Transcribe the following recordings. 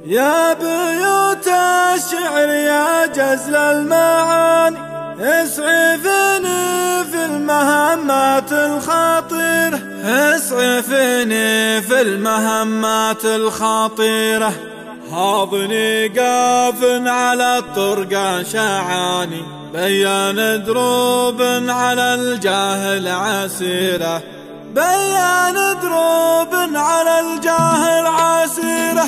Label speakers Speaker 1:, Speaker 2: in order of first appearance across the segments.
Speaker 1: يا بيوت الشعر يا جزل المعاني اسعفني في المهمات الخطيرة، اسعفني في المهمات الخطيرة. حاضني قاف على الطرق شعاني بيان دروب على الجاهل عسيرة، بيان دروب على الجاهل عسيرة.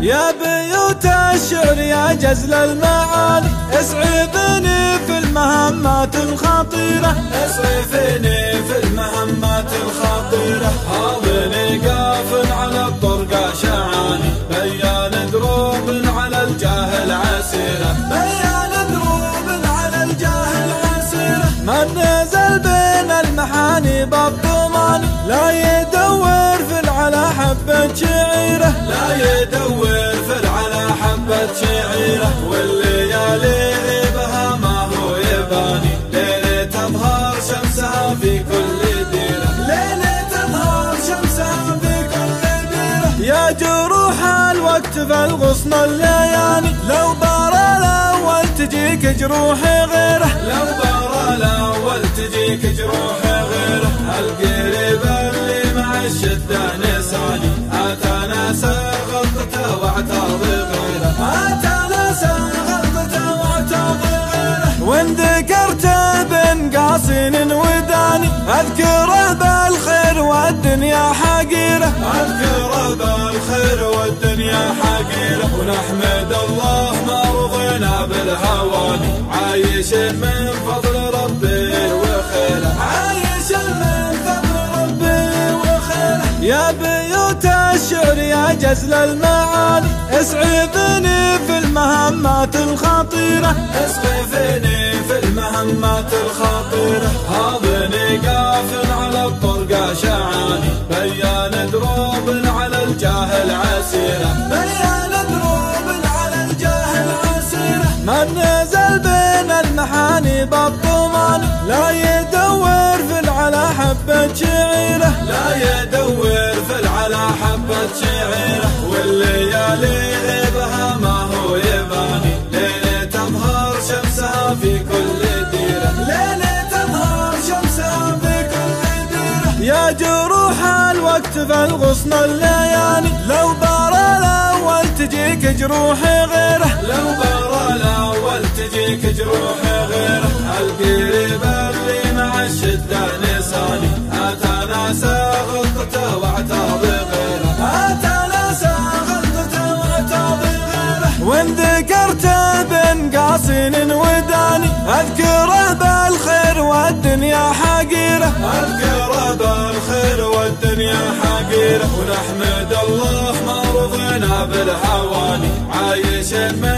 Speaker 1: يا بيوت الشعر يا جزل المعاني اسعفني في المهمات الخطيرة، اسعفني في المهمات الخطيرة. حاضني قاف على الطرق شعاني بيان دروب على الجاهل عسيرة، بيان دروب على الجاهل عسيرة. من نزل بين المحاني بالضماني لا يدور في العلا حبة شعيرة، لا يدور في العلا حبة شعيرة. والليالي بها ما هو يباني ليلة تظهر شمسها في كل ديرة، ليلة تظهر شمسها في كل ديرة. يا جروح الوقت في الغصن الليالي لو بارى الأول تجيك جروح غيره، لو بارى الأول تجيك جروح غيره. القريب اللي مع الشدة نساني أتناسى غلطته واعتاضي غيره، أتناسى غلطته واعتاضي غيره. وإن ذكرته بن قاصين وداني أذكره بالخير والدنيا حقيرة، أذكره بالخير والدنيا حقيرة. ونحمد الله ما رضينا بالهواني عايش من فضل ربي وخيره، عايش من فضل ربي وخيره. يا بيوت الشعر يا جزل المعاني اسعفني في المهمات الخطيرة، اسعفني في المهمات الخطيرة. حاضني قاف على الطرق شعاني بيان دروب على الجاهل عسيرة، بيان دروب على الجاهل عسيرة. من نزل بين المحاني بالضماني لا يدور في العلا حبة شعيرة، لا يدور في العلا حبة شعيرة. والليالي بها ما هو يباني ليلة تظهر شمسها في كل ديرة، ليلة تظهر شمسها في كل ديرة. يا جروح الوقت في الغصن الليالي لو بارى الأول تجيك جروح غيره، لو بارى الأول تجيك جروح غيره. القريب اللي مع الشدة نساني أتناسى غلطته واعتاضي غيره، أتناسى غلطته واعتاضي غيره. وإن ذكرته بن قاصين وداني أذكره بالخير والدنيا حقيرة، أذكره بالخير والدنيا حقيرة. ونحمد الله ما رضينا بالهواني عايش من